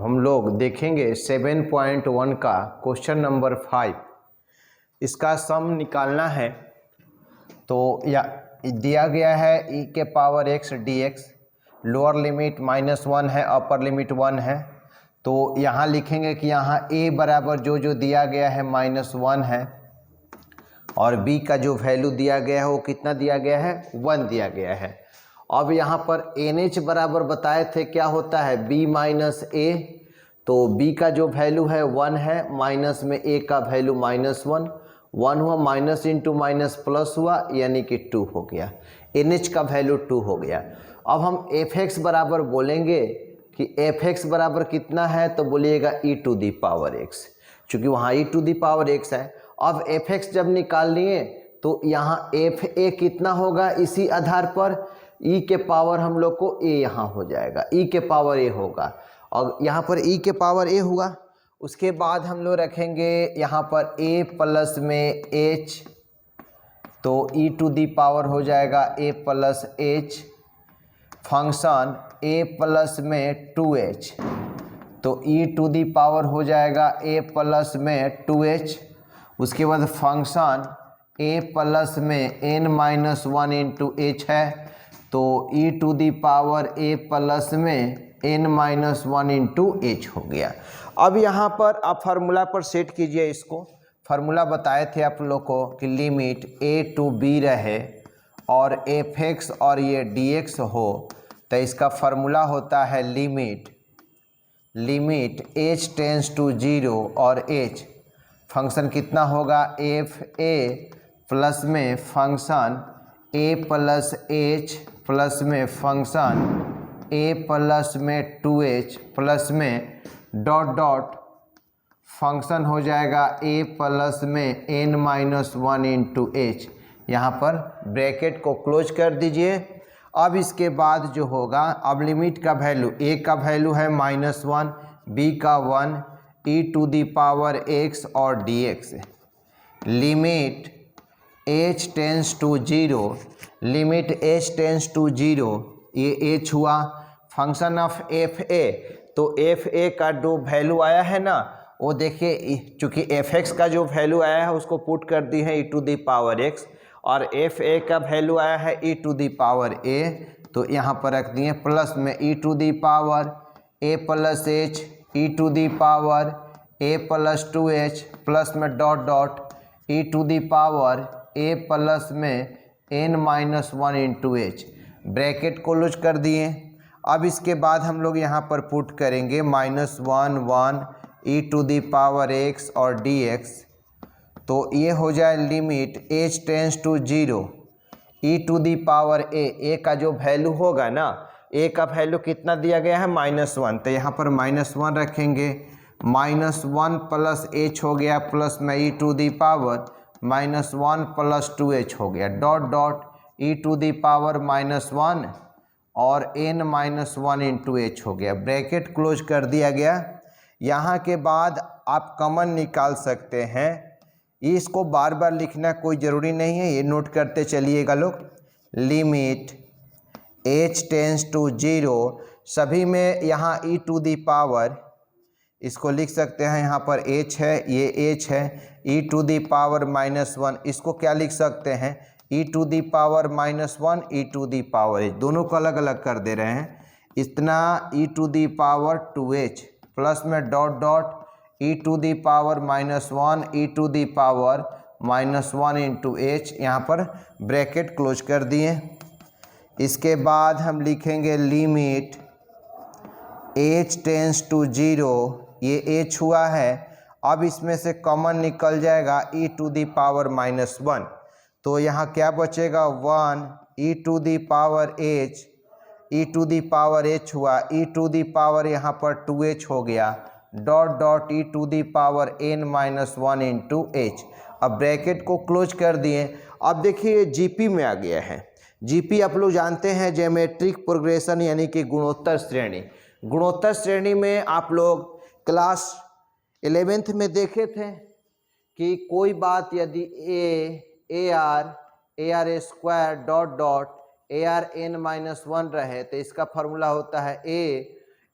हम लोग देखेंगे 7.1 का क्वेश्चन नंबर 5। इसका सम निकालना है। तो या दिया गया है e के power x dx, lower limit -1 है, अपर लिमिट 1 है। तो यहाँ लिखेंगे कि यहाँ a बराबर जो दिया गया है -1 है और b का जो वैल्यू दिया गया है वो कितना दिया गया है, 1 दिया गया है। अब यहाँ पर NH बराबर बताए थे क्या होता है, b माइनस a। तो b का जो वैल्यू है 1 है, माइनस में a का वैल्यू -1, 1 हुआ, माइनस इंटू माइनस प्लस हुआ, यानी कि 2 हो गया। NH का वैल्यू 2 हो गया। अब हम fx बराबर बोलेंगे कि fx बराबर कितना है, तो बोलिएगा e to the power x, चूँकि वहाँ e to the power x है। अब fx जब निकाल लिए तो यहाँ fa कितना होगा, इसी आधार पर e के पावर हम लोग को a यहाँ हो जाएगा, e के पावर a होगा और यहाँ पर e के पावर a हुआ। उसके बाद हम लोग रखेंगे यहाँ पर a प्लस में h, तो e टू दी पावर हो जाएगा a plus h, function a plus में 2h, तो e टू दी पावर हो जाएगा a प्लस में 2h। उसके बाद फंक्शन a प्लस में n-1 इंटू h है, तो e to the power a plus में n-1 इंटू h हो गया। अब यहाँ पर आप फार्मूला पर सेट कीजिए इसको। फार्मूला बताए थे आप लोग को कि लिमिट a टू b रहे और fx और ये dx हो, तो इसका फार्मूला होता है लिमिट h टेंस टू 0 और h फंक्शन कितना होगा, f a प्लस में function a plus h plus में फंक्शन a प्लस में 2h प्लस में डॉट फंक्शन हो जाएगा a प्लस में n-1 इंटू h। यहाँ पर ब्रैकेट को क्लोज कर दीजिए। अब इसके बाद जो होगा, अब लिमिट का वैल्यू, a का वैल्यू है -1, b का 1, e to the power x और dx। Limit h tends to 0, limit h tends to 0, ये h हुआ। फंक्शन ऑफ fa, तो fa का जो वैल्यू आया है ना, वो देखिए, चूँकि fx का जो वैल्यू आया है उसको पुट कर दी है e to the power x और fa का वैल्यू आया है e to the power a, तो यहाँ पर रख दिए प्लस में e to the power a plus h, e to the power a plus 2h plus में dot e to the power a plus में n-1 इंटू h। ब्रैकेट को close कर दिए। अब इसके बाद हम लोग यहाँ पर पुट करेंगे -1 e to the power x और dx, तो ये हो जाए limit h tends to 0 e to the power a का जो वैल्यू होगा ना, a का वैल्यू कितना दिया गया है, -1, तो यहाँ पर -1 रखेंगे। -1 प्लस h हो गया प्लस में e to the power -1 plus 2h हो गया, dot e to the power -1 और n-1 इंटू h हो गया। ब्रैकेट क्लोज कर दिया गया। यहाँ के बाद आप कॉमन निकाल सकते हैं। इसको बार बार लिखना कोई ज़रूरी नहीं है, ये नोट करते चलिएगा लोग। लिमिट h टेंस टू 0, सभी में यहाँ e टू दी पावर, इसको लिख सकते हैं, यहाँ पर h है, ये h है, e टू दी पावर -1, इसको क्या लिख सकते हैं, e to the power -1, e to the power h, दोनों को अलग अलग कर दे रहे हैं। इतना e to the power 2h plus में dot e to the power -1, e to the power -1 into h, यहाँ पर ब्रैकेट क्लोज कर दिए। इसके बाद हम लिखेंगे लिमिट h टेंस टू 0, ये h हुआ है। अब इसमें से कॉमन निकल जाएगा e टू दी पावर -1, तो यहाँ क्या बचेगा, 1 e to the power h, e to the power h हुआ, e टू दी पावर यहाँ पर 2h हो गया, dot e to the power n-1 into h। अब ब्रैकेट को क्लोज कर दिए। अब देखिए जीपी में आ गया है। जीपी आप लोग जानते हैं, ज्योमेट्रिक प्रोग्रेशन यानी कि गुणोत्तर श्रेणी। गुणोत्तर श्रेणी में आप लोग क्लास 11th में देखे थे कि कोई बात यदि ar square dot ar n-1 रहे, तो इसका फार्मूला होता है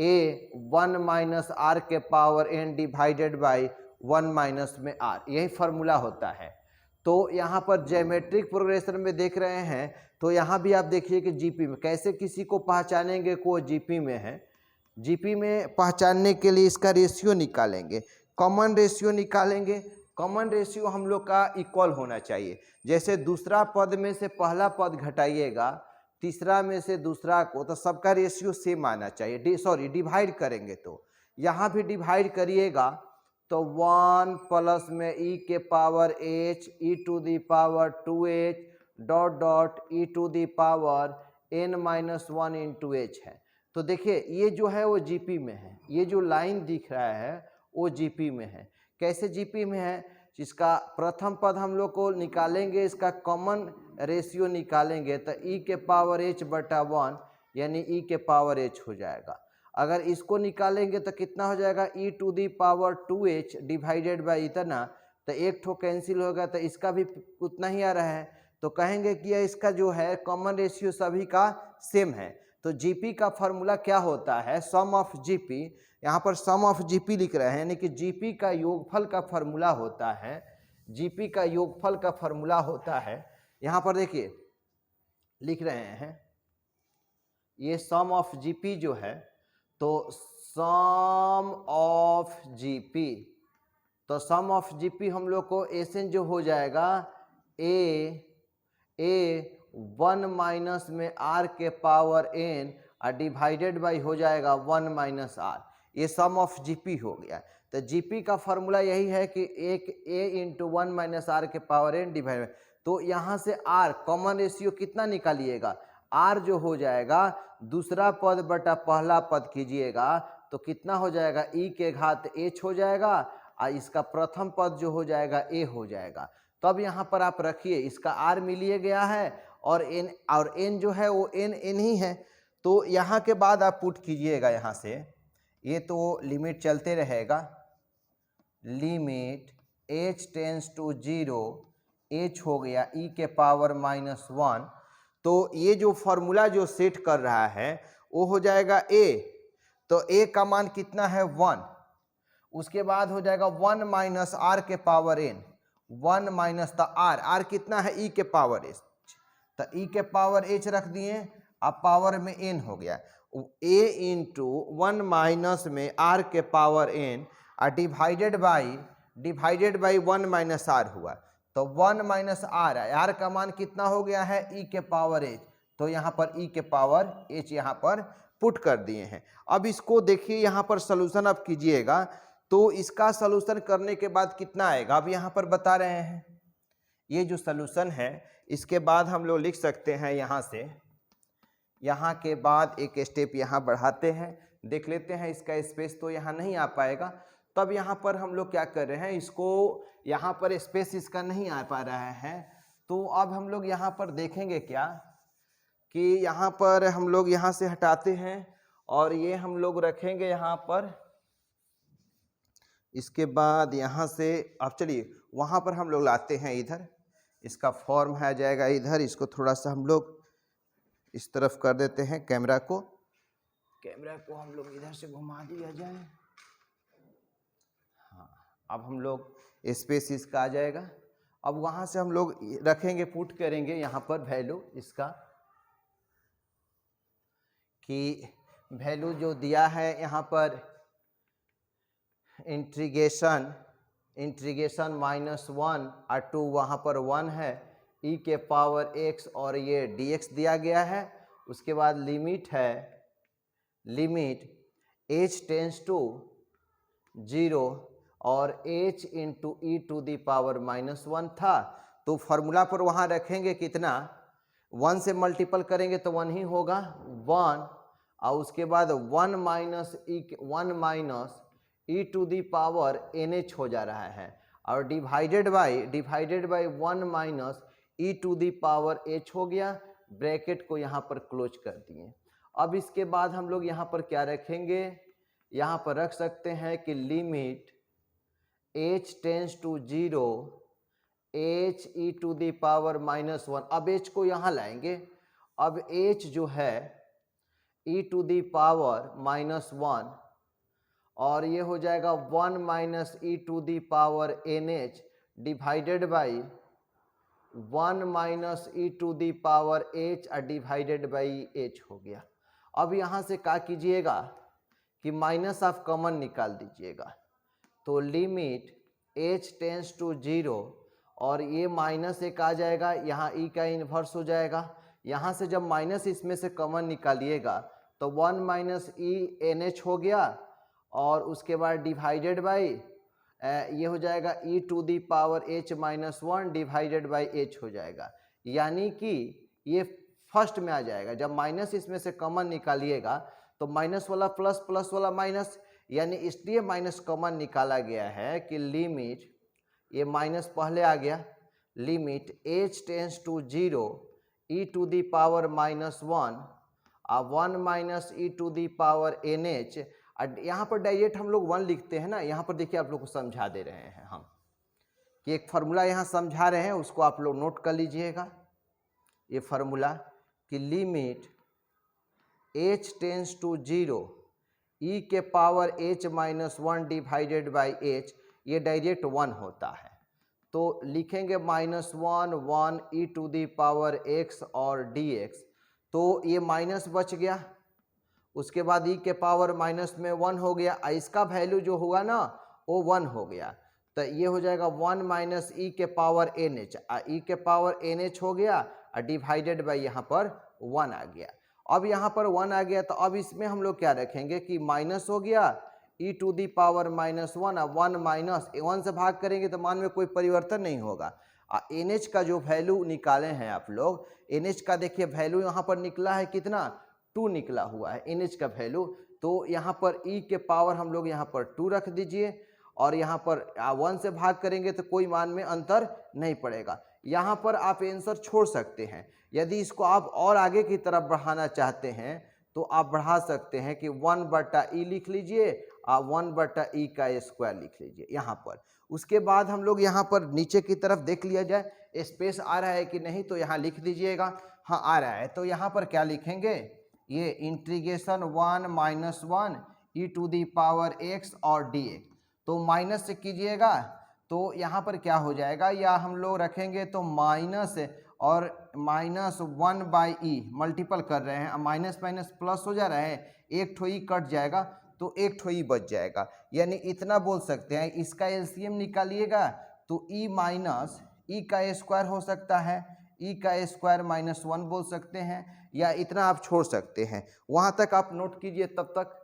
ए 1 माइनस आर के power n divided by 1 minus में आर, यही फार्मूला होता है। तो यहाँ पर ज्योमेट्रिक प्रोग्रेशन में देख रहे हैं, तो यहाँ भी आप देखिए कि जीपी में कैसे किसी को पहचानेंगे को जीपी में है। जीपी में पहचानने के लिए इसका रेशियो निकालेंगे, कॉमन रेशियो निकालेंगे। कॉमन रेशियो हम लोग का इक्वल होना चाहिए। जैसे दूसरा पद में से पहला पद घटाइएगा, तीसरा में से दूसरा को, तो सबका रेशियो सेम आना चाहिए। डिवाइड करेंगे तो यहाँ भी डिवाइड करिएगा तो 1 प्लस में e के power h e to the power 2h dot dot e to the power n minus 1 into h है। तो देखिए ये जो है वो जीपी में है, ये जो लाइन दिख रहा है वो जीपी में है। कैसे जीपी में है? इसका प्रथम पद हम लोग को निकालेंगे, इसका कॉमन रेशियो निकालेंगे तो e के पावर h बटा 1 यानी e के पावर h हो जाएगा। अगर इसको निकालेंगे तो कितना हो जाएगा, e to the power 2h divided by इतना, तो एक ठो कैंसिल होगा तो इसका भी उतना ही आ रहा है। तो कहेंगे कि इसका जो है कॉमन रेशियो सभी का सेम है। तो जीपी का फॉर्मूला क्या होता है, सम ऑफ जीपी। यहाँ पर सम ऑफ जीपी लिख रहे हैं, यानी कि जीपी का योगफल का फॉर्मूला होता है। जीपी का योगफल का फॉर्मूला होता है, यहाँ पर देखिए लिख रहे हैं, ये सम ऑफ जीपी जो है, तो सम ऑफ जीपी, तो सम ऑफ जीपी हम लोग को एसएन जो हो जाएगा ए 1 माइनस में आर के पावर एन और डिवाइडेड बाई हो जाएगा 1 माइनस आर। ये सम ऑफ जीपी हो गया। तो जीपी का फॉर्मूला यही है कि एक ए इंटू 1 माइनस आर के पावर एन डिवाइड। तो यहाँ से आर कॉमन रेशियो कितना निकालिएगा, आर जो हो जाएगा दूसरा पद बटा पहला पद कीजिएगा तो कितना हो जाएगा, ई के घात एच हो जाएगा और इसका प्रथम पद जो हो जाएगा ए हो जाएगा। तब यहाँ पर आप रखिए, इसका आर मिलिए गया है और एन जो है वो एन ही है। तो यहाँ के बाद आप पुट कीजिएगा, यहाँ से ये तो लिमिट चलते रहेगा, limit h tends to 0 h हो गया e के पावर -1। तो ये जो फॉर्मूला जो सेट कर रहा है वो हो जाएगा a, तो a का मान कितना है 1, उसके बाद हो जाएगा 1 माइनस आर के power n, 1 minus the r कितना है e के पावर h, तो e के पावर h रख दिए, अब पावर में n हो गया, a इंटू 1 माइनस में r के पावर n और डिवाइडेड बाई 1 माइनस आर हुआ। तो 1 माइनस आर है, आर का मान कितना हो गया है e के पावर h, तो यहाँ पर e के पावर h यहाँ पर पुट कर दिए हैं। अब इसको देखिए यहाँ पर सॉल्यूशन अब कीजिएगा, तो इसका सॉल्यूशन करने के बाद कितना आएगा, अब यहाँ पर बता रहे हैं। ये जो सॉल्यूशन है इसके बाद हम लोग लिख सकते हैं, यहाँ से यहाँ के बाद एक स्टेप यहाँ बढ़ाते हैं, देख लेते हैं इसका स्पेस तो यहाँ नहीं आ पाएगा। तब यहाँ पर हम लोग क्या कर रहे हैं, इसको यहाँ पर स्पेस इसका नहीं आ पा रहा है, तो अब हम लोग यहाँ पर देखेंगे क्या कि यहाँ पर हम लोग यहाँ से हटाते हैं और ये हम लोग रखेंगे यहाँ पर। इसके बाद यहाँ से अब चलिए वहाँ पर हम लोग लाते हैं, इधर इसका फॉर्म आ जाएगा इधर, इसको थोड़ा सा हम लोग इस तरफ कर देते हैं, कैमरा को हम लोग इधर से घुमा दिया जाए। हाँ, अब हम लोग स्पेस इसका आ जाएगा। अब वहाँ से हम लोग रखेंगे, पुट करेंगे यहाँ पर वैल्यू इसका, कि वैल्यू जो दिया है यहाँ पर इंटीग्रेशन -1 और 2 वहाँ पर 1 है, e के पावर x और ये dx दिया गया है। उसके बाद लिमिट है, लिमिट h टेंस टू 0 और h into e to the power -1 था, तो फॉर्मूला पर वहाँ रखेंगे कितना, 1 से मल्टीपल करेंगे तो 1 ही होगा 1, और उसके बाद 1 minus e to the power NH हो जा रहा है, और divided by 1 minus e to the power h हो गया। ब्रैकेट को यहाँ पर क्लोज कर दिए। अब इसके बाद हम लोग यहाँ पर क्या रखेंगे, यहाँ पर रख सकते हैं कि limit h tends to 0 h e to the power -1। अब h को यहाँ लाएंगे, अब h जो है e to the power minus 1 और ये हो जाएगा 1 minus e to the power NH divided by 1 minus e to the power H divided by H हो गया। अब यहाँ से क्या कीजिएगा कि माइनस ऑफ कॉमन निकाल दीजिएगा, तो लिमिट H टेंस टू 0 और ये माइनस एक आ जाएगा, यहाँ ई का इन्वर्स हो जाएगा। यहाँ से जब माइनस इसमें से कॉमन निकालिएगा तो 1 माइनस ई NH हो गया और उसके बाद डिवाइडेड बाई ये हो जाएगा e to the power H minus 1 divided by H हो जाएगा। यानी कि ये फर्स्ट में आ जाएगा। जब माइनस इसमें से कॉमन निकालिएगा तो माइनस वाला प्लस, प्लस वाला माइनस, यानी इसलिए माइनस कॉमन निकाला गया है कि लिमिट, ये माइनस पहले आ गया, limit H tends to 0 e to the power minus 1 1 minus e to the power NH। यहाँ पर डायरेक्ट हम लोग 1 लिखते हैं ना, यहाँ पर देखिए आप लोग को समझा दे रहे हैं हम कि एक फार्मूला यहाँ समझा रहे हैं, उसको आप लोग नोट कर लीजिएगा। ये फार्मूला कि limit H tends to 0 e के power H minus 1 divided by H, ये डायरेक्ट 1 होता है। तो लिखेंगे minus 1 1 e to the power x और dx, तो ये माइनस बच गया। उसके बाद ई के पावर माइनस में 1 हो गया, इसका वैल्यू जो हुआ ना वो 1 हो गया, तो ये हो जाएगा 1 माइनस ई के पावर NH, ई के पावर NH हो गया और डिवाइडेड बाई यहाँ पर 1 आ गया। अब यहाँ पर 1 आ गया तो अब इसमें हम लोग क्या रखेंगे कि माइनस हो गया ई टू दी पावर माइनस 1 और 1 माइनस 1 से भाग करेंगे तो मान में कोई परिवर्तन नहीं होगा। NH का जो वैल्यू निकाले हैं आप लोग, NH का देखिए वैल्यू यहाँ पर निकला है कितना, 2 निकला हुआ है NH का वैल्यू। तो यहाँ पर ई के पावर हम लोग यहाँ पर 2 रख दीजिए और यहाँ पर 1 से भाग करेंगे तो कोई मान में अंतर नहीं पड़ेगा। यहाँ पर आप आंसर छोड़ सकते हैं। यदि इसको आप और आगे की तरफ बढ़ाना चाहते हैं तो आप बढ़ा सकते हैं कि 1 बटा ई लिख लीजिए और 1 बटा ई का स्क्वायर लिख लीजिए यहाँ पर। उसके बाद हम लोग यहाँ पर नीचे की तरफ देख लिया जाए स्पेस आ रहा है कि नहीं, तो यहाँ लिख दीजिएगा। हाँ आ रहा है, तो यहाँ पर क्या लिखेंगे, ये integration 1 minus 1 e to the power x और dx, तो माइनस से कीजिएगा तो यहाँ पर क्या हो जाएगा, या हम लोग रखेंगे तो माइनस और माइनस 1 बाई ई मल्टीपल कर रहे हैं, माइनस माइनस प्लस हो जा रहा है, एक ठो ई कट जाएगा तो एक ठो ई बच जाएगा। यानी इतना बोल सकते हैं, इसका एलसीएम निकालिएगा तो ई माइनस ई का स्क्वायर हो सकता है, ई का स्क्वायर माइनस 1 बोल सकते हैं, या इतना आप छोड़ सकते हैं। वहाँ तक आप नोट कीजिए तब तक।